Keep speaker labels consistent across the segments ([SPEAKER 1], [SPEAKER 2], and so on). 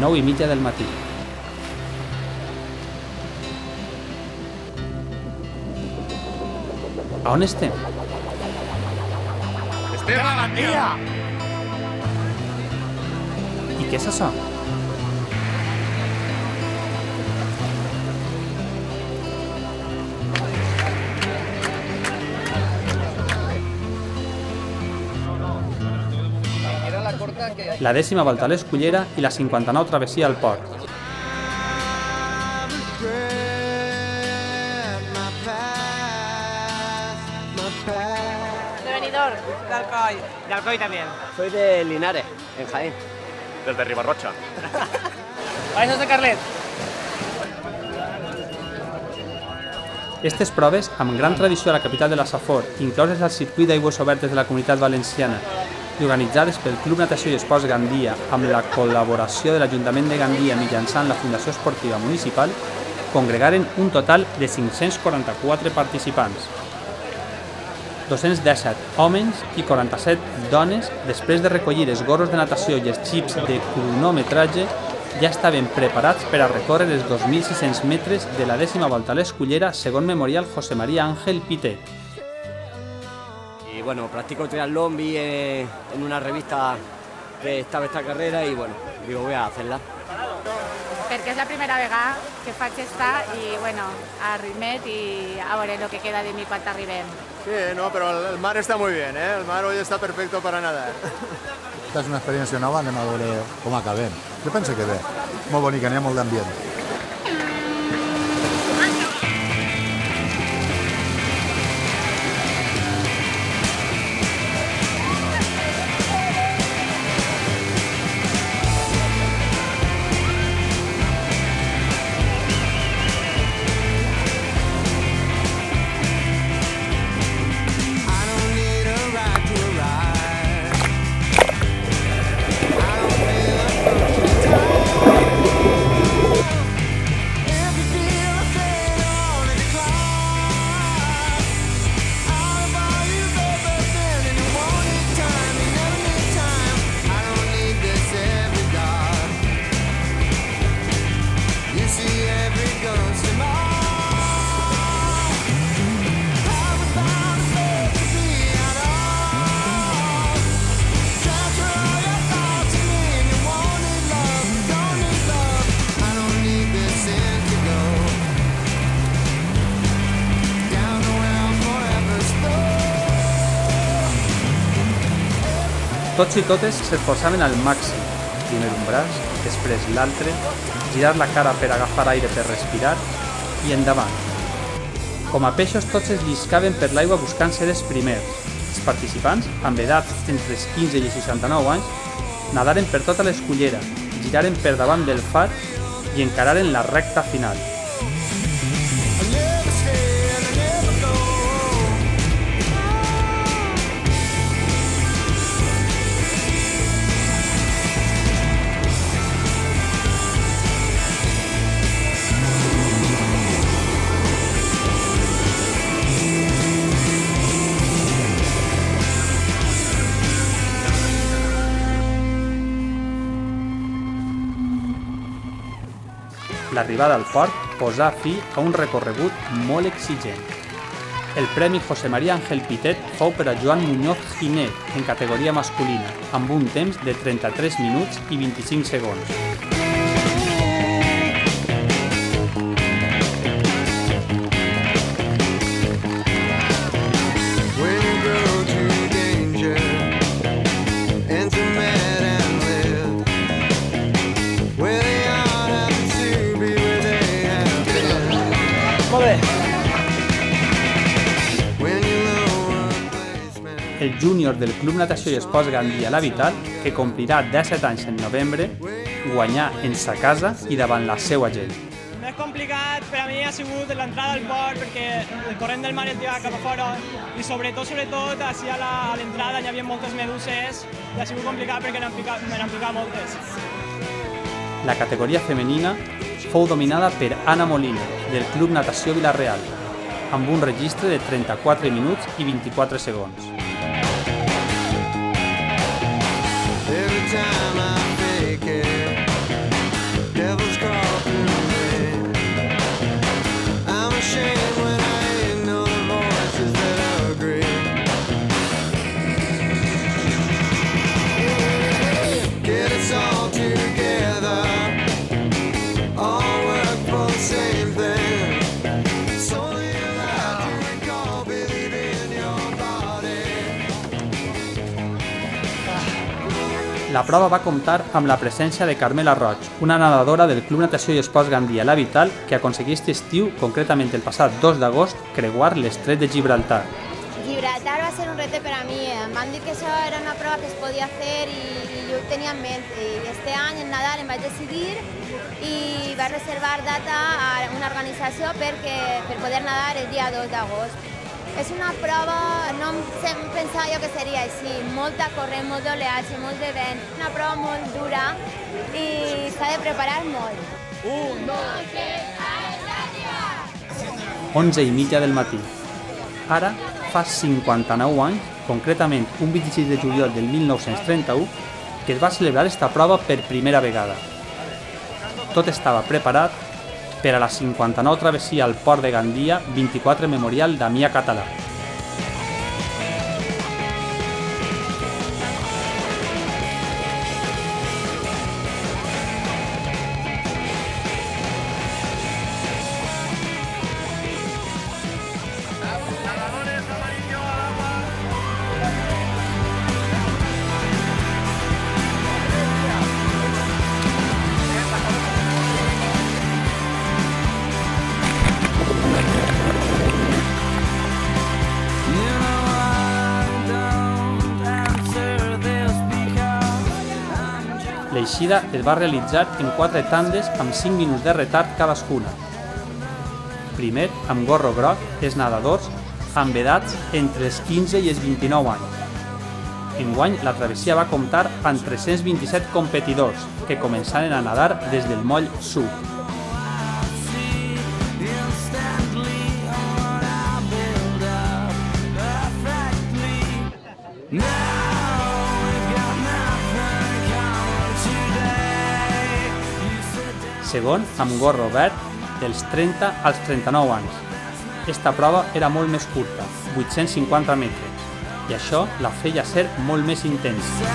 [SPEAKER 1] 9:30 del matí. A on estem?
[SPEAKER 2] Estem a Gandia!
[SPEAKER 1] I què és això? La 10ª volta a l'Escullera i la 59 travessia al port.
[SPEAKER 3] De Benidorm.
[SPEAKER 4] De Alcoy.
[SPEAKER 5] De Alcoy también.
[SPEAKER 6] Soy de Linares, en Jaén.
[SPEAKER 2] Desde Ribarrocha.
[SPEAKER 5] Països de Carlet.
[SPEAKER 1] Aquestes proves, amb gran tradició a la capital de la Safor, incloses al circuit d'aigües obertes de la Comunitat Valenciana i organitzades pel Club Natació i Esports Gandia amb la col·laboració de l'Ajuntament de Gandia mitjançant la Fundació Esportiva Municipal, congregaren un total de 544 participants. 217 homes i 47 dones, després de recollir els gorros de natació i els xips de cronometratge, ja estaven preparats per a recórrer els 2.600 metres de la 10ª volta a l'Escullera, segons Memorial José María Ángel Pitet.
[SPEAKER 6] Y bueno, practico triatlón, vi en una revista que estaba esta carrera y bueno, digo, voy a hacerla.
[SPEAKER 3] Perquè és la primera vegada que faig esta i, bueno, a ritmet i a veure lo que queda de mi quan arribem.
[SPEAKER 7] Sí, no, pero el mar está muy bien, ¿eh? El mar hoy está perfecto para nadar.
[SPEAKER 8] Esta és una experiència nova, anem a veure com acabem. Jo penso que bé, molt bonica, n'hi ha molt d'ambient.
[SPEAKER 1] Tots i totes s'esforçaven al màxim, primer un braç, després l'altre, girar la cara per agafar aire per respirar i endavant. Com a peixos tots es lliscaven per l'aigua buscant ser els primers. Els participants, amb edats entre els 15 i els 69 anys, nadaren per tota l'Escullera, giraren per davant del far i encararen la recta final. L'arribada al port posà fi a un recorregut molt exigent. El Premi José María Ángel Pitet fou per a Joan Muñoz Ginet en categoria masculina, amb un temps de 33 minuts i 25 segons. El júnior del Club Natació i Esports Gandia La Vital, que complirà 17 anys en novembre, guanyà en sa casa i davant la seva gent.
[SPEAKER 4] Més complicat per a mi ha sigut l'entrada al port perquè el corrent del mar et lleva cap a fora i sobretot, així a l'entrada hi havia moltes meduses i ha sigut complicat perquè me n'han picat moltes.
[SPEAKER 1] La categoria femenina fou dominada per Anna Molina, del Club Natació Vila-real, amb un registre de 34 minuts i 24 segons. La prova va comptar amb la presència de Carmela Roig, una nedadora del Club Natació i Esports Gandia La Vital que aconseguí aquest estiu, concretament el passat 2 d'agost, creuar l'estret de Gibraltar.
[SPEAKER 9] Gibraltar va ser un repte per a mi. Em van dir que això era una prova que es podia fer i jo ho tenia en ment. I este any, en Nadal, em vaig decidir i vaig reservar data a una organització per poder nedar el dia 2 d'agost. És una prova, no em pensava jo que seria així, molta corrent, molt d'oleatge, molt de vent. Una prova molt dura i s'ha de preparar molt.
[SPEAKER 2] 1, 2,
[SPEAKER 1] 11:30 del matí. Ara fa 59 anys, concretament un 26 de juliol del 1931, que es va celebrar esta prova per primera vegada. Tot estava preparat per a la 59 travessia al port de Gandia 24 Memorial Damià Català. L'eixida es va realitzar en 4 tandes amb 5 minuts de retard cadascuna. Primer, amb gorro groc, els nedadors amb edats entre els 15 i els 29 anys. Enguany, la travessia va comptar amb 327 competidors que començaren a nedar des del moll sud. Segon, amb gorro verd, dels 30 als 39 anys. Esta prova era molt més curta, 850 metres, i això la feia ser molt més intensa.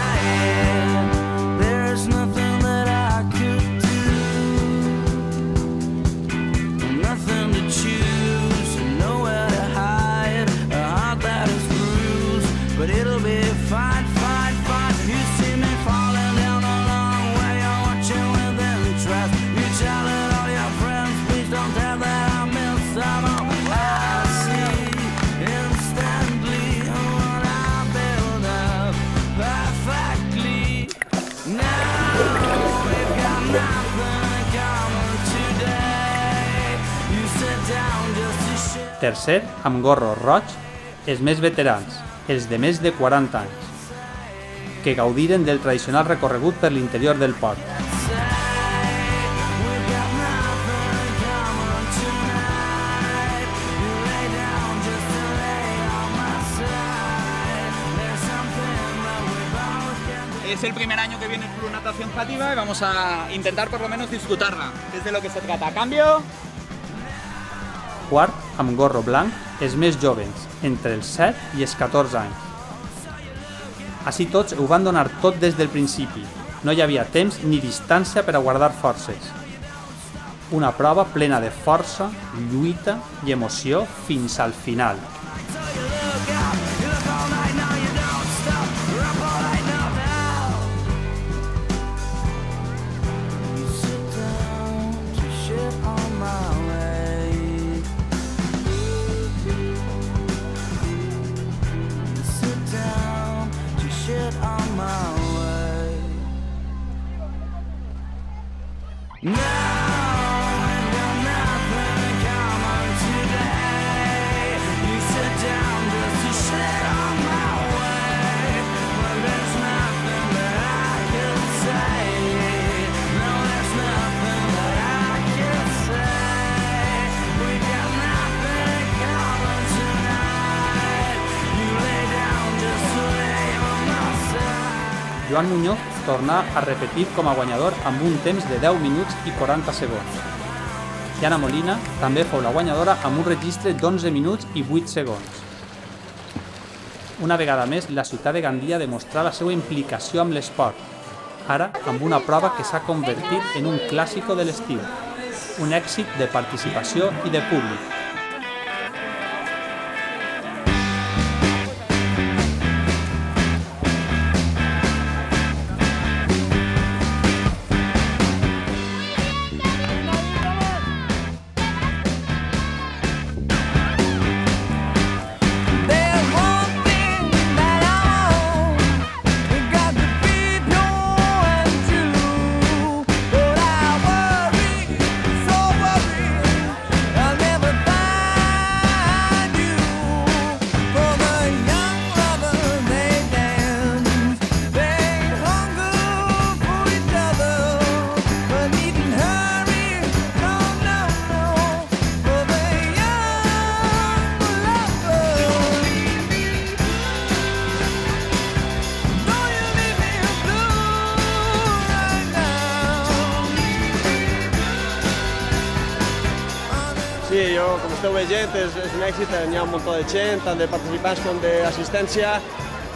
[SPEAKER 1] Tercer, amb gorro roig, els més veterans, els de més de 40 anys, que gaudiren del tradicional recorregut per l'interior del port.
[SPEAKER 5] Es el primer año que viene el Club Natación Játiva y vamos a intentar por lo menos disfrutarla, que es de lo que se trata. ¿Cambio?
[SPEAKER 1] Quart, amb gorro blanc, els més jovens, entre els 7 i els 14 anys. Així tots ho van donar tot des del principi. No hi havia temps ni distància per a guardar forces. Una prova plena de força, lluita i emoció fins al final. Joan Muñoz tornà a repetir com a guanyador amb un temps de 10 minuts i 40 segons. Jana Molina també fou la guanyadora amb un registre d'11 minuts i 8 segons. Una vegada més, la ciutat de Gandia demostrà la seva implicació amb l'esport, ara amb una prova que s'ha convertit en un clàssico de l'estiu, un èxit de participació i de públic.
[SPEAKER 10] jo, com esteu veient, és un èxit, n'hi ha un munt de gent, tant de participants com d'assistència,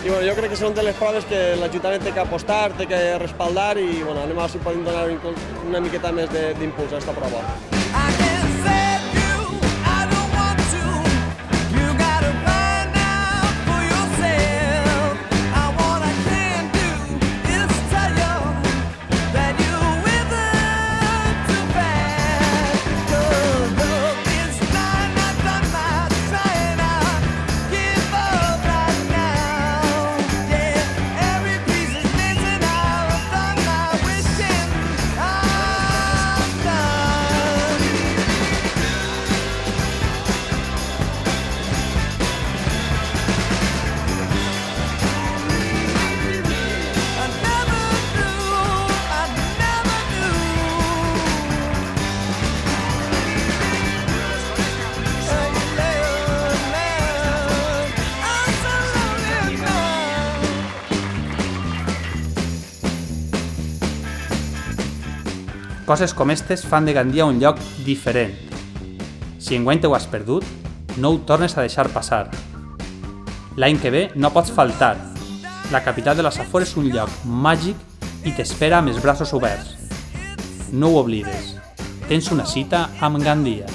[SPEAKER 10] i bueno, jo crec que són de les proves que l'Ajuntament té que apostar, té que respaldar, i bueno, anem a veure si podem donar una miqueta més d'impuls a aquesta prova.
[SPEAKER 1] Coses com estes fan de Gandia un lloc diferent. Si enguany t'ho has perdut, no ho tornes a deixar passar. L'any que ve no pots faltar. La capital de la Safor és un lloc màgic i t'espera amb els braços oberts. No ho oblides. Tens una cita amb Gandia.